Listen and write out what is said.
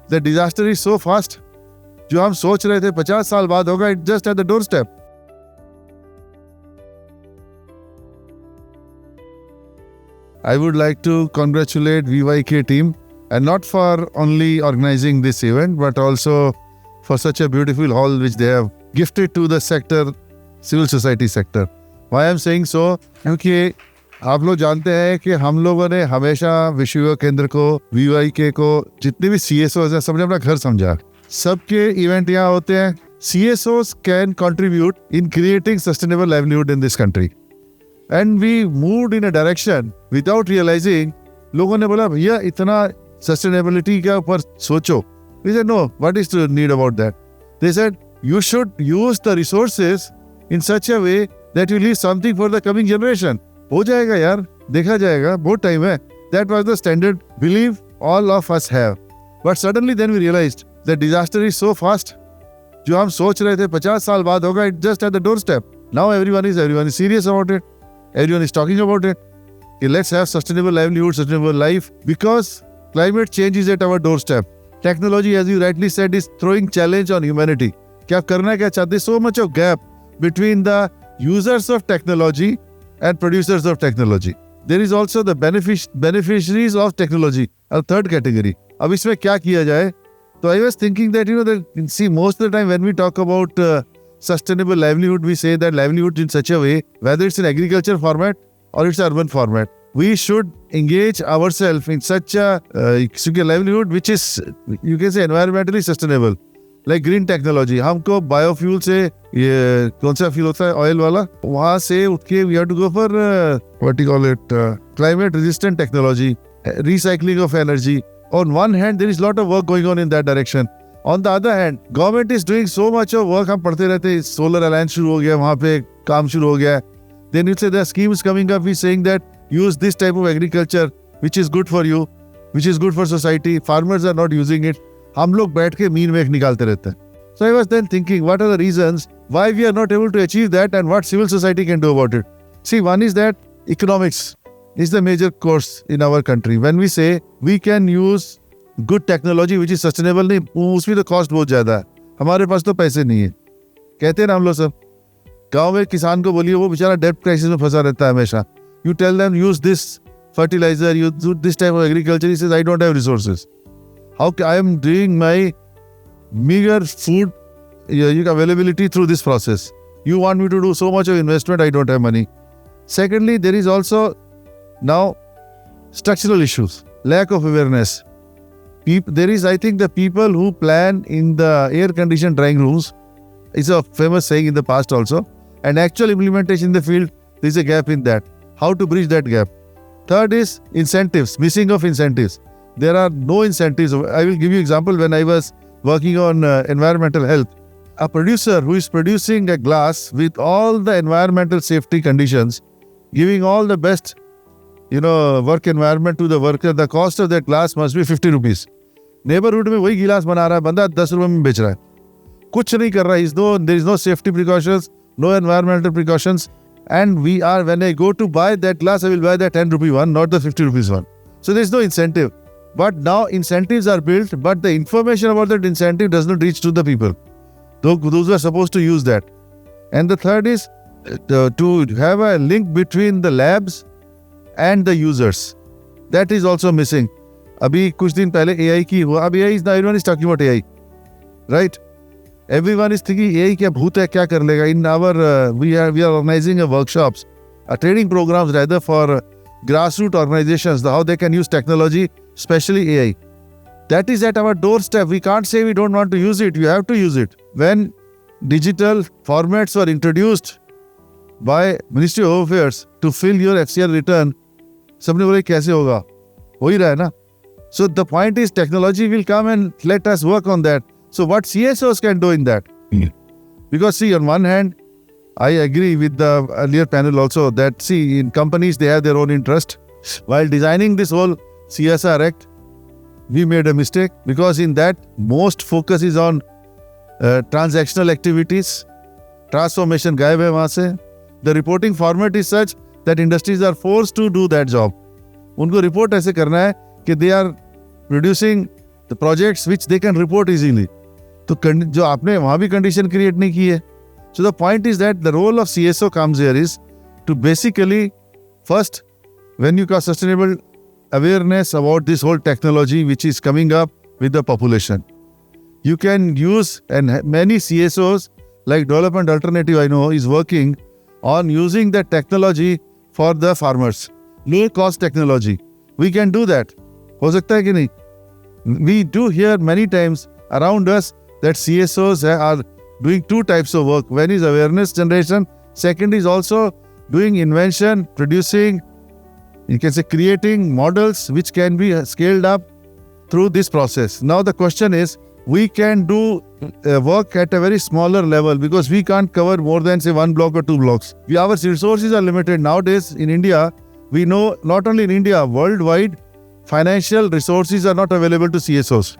The disaster is so fast. जो हम सोच रहे थे 50 साल बाद होगा, it just at the doorstep. I would like to congratulate VYK team, and not for only organizing this event, but also for such a beautiful hall which they have gifted to the sector, civil society sector. Why I am saying so? क्योंकि आप लोग जानते हैं कि हम लोगों ने हमेशा विश्व युवा केंद्र को, VYK को, जितने भी CSOs हैं, सबने अपना घर समझा. सबके इवेंट यहाँ होते हैं. CSOs can contribute in creating sustainable livelihood in this country. And we moved in a direction without realizing. लोगों ने बोला भैया इतना sustainability के ऊपर सोचो. We said no, what is the need about that? They said you should use the resources in such a way that you leave something for the coming generation. हो जाएगा यार, देखा जाएगा, बहुत टाइम है. That was the standard belief all of us have. But suddenly then we realized the disaster is so fast. जो हम सोच रहे थे 50 साल बाद होगा, it just at the doorstep. Now everyone is serious about it. Everyone is talking about it. Okay, let's have sustainable livelihood, sustainable life, because climate change is at our doorstep. Technology, as you rightly said, is throwing challenge on humanity. क्या करना क्या चाहते? So much of gap between the users of technology and producers of technology. There is also the beneficiaries of technology, a third category. अब इसमें क्या किया जाए? So I was thinking that, see, most of the time when we talk about sustainable livelihood, we say that livelihood in such a way, whether it's in agriculture format or it's urban format, we should engage ourselves in such a livelihood which is, you can say, environmentally sustainable. Like green technology. हमको biofuel से ये कौन सा fuel होता है oil वाला, वहाँ से उठ के we have to go for what do you call it, climate resistant technology, recycling of energy. On one hand, there is a lot of work going on in that direction. On the other hand, government is doing so much of work. हम पढ़ते रहते हैं, solar alliance शुरू हो गया, वहाँ पे काम शुरू हो गया. Then you say there are schemes coming up. We saying that use this type of agriculture, which is good for you, which is good for society. Farmers are not using it. हम लोग बैठ के mean में निकालते रहते हैं. So I was then thinking, what are the reasons why we are not able to achieve that, and what civil society can do about it? See, one is that economics is the major course in our country. When we say we can use good technology which is sustainable, नहीं, उसमें तो cost बहुत ज़्यादा है. हमारे पास तो पैसे नहीं है. कहते हैं ना हम लोग सब. गाँव में किसान को बोलिए, वो बेचारा डेट क्राइसिस में फंसा रहता है हमेशा. You tell them use this fertilizer, you do this type of agriculture. He says I don't have resources. How I am doing my meager food availability through this process. You want me to do so much of investment, I don't have money. Secondly, there is also now structural issues, lack of awareness. There is, I think, the people who plan in the air-conditioned drying rooms. It's a famous saying in the past also. And actual implementation in the field, there is a gap in that. How to bridge that gap? Third is incentives, missing of incentives. There are no incentives. I will give you an example. When I was working on environmental health, a producer who is producing a glass with all the environmental safety conditions, giving all the best, work environment to the worker, the cost of that glass must be 50 rupees. Neighborhood में वही गिलास बना रहा है बंदा, 10 रुपए में बेच रहा है. कुछ नहीं कर रहा है. There is no safety precautions, no environmental precautions. And when I go to buy that glass, I will buy the 10 rupee one, not the 50 rupees one. So there is no incentive. But now incentives are built, but the information about that incentive does not reach to the people. Those who are supposed to use that. And the third is to have a link between the labs and the users. That is also missing. अभी कुछ दिन पहले AI की हुआ. अब AI is now, everyone is talking about AI, right? Everyone is thinking AI क्या भूत है, क्या कर लेगा. In our we are organizing workshops, training programs rather for grassroots organizations, how they can use technology, especially AI. That is at our doorstep. We can't say we don't want to use it. You have to use it. When digital formats were introduced by Ministry of Home Affairs to fill your FCR return, सबने बोले कैसे होगा? हो ही रहा है ना? So the point is technology will come and let us work on that. So what CSOs can do in that? Because see, on one hand, I agree with the earlier panel also that see, in companies they have their own interest. While designing this whole CSR Act, we made a mistake because in that most focus is on transactional activities. Transformation गायब है वहाँ से. The reporting format is such that industries are forced to do that job. उनको report ऐसे करना है कि they are producing the projects which they can report easily. तो जो आपने वहाँ भी condition create नहीं की है. So the point is that the role of CSO comes here is to basically first, when you got sustainable awareness about this whole technology which is coming up with the population, you can use, and many CSOs like Development Alternative I know is working on using the technology for the farmers, low cost technology. We can do that. हो सकता है कि नहीं? We do hear many times around us that CSOs are doing two types of work. One is awareness generation. Second is also doing invention, producing, you can say creating models which can be scaled up through this process. Now the question is, we can do work at a very smaller level because we can't cover more than say 1 block or 2 blocks. Our resources are limited. Nowadays in India, we know not only in India, worldwide, financial resources are not available to CSOs.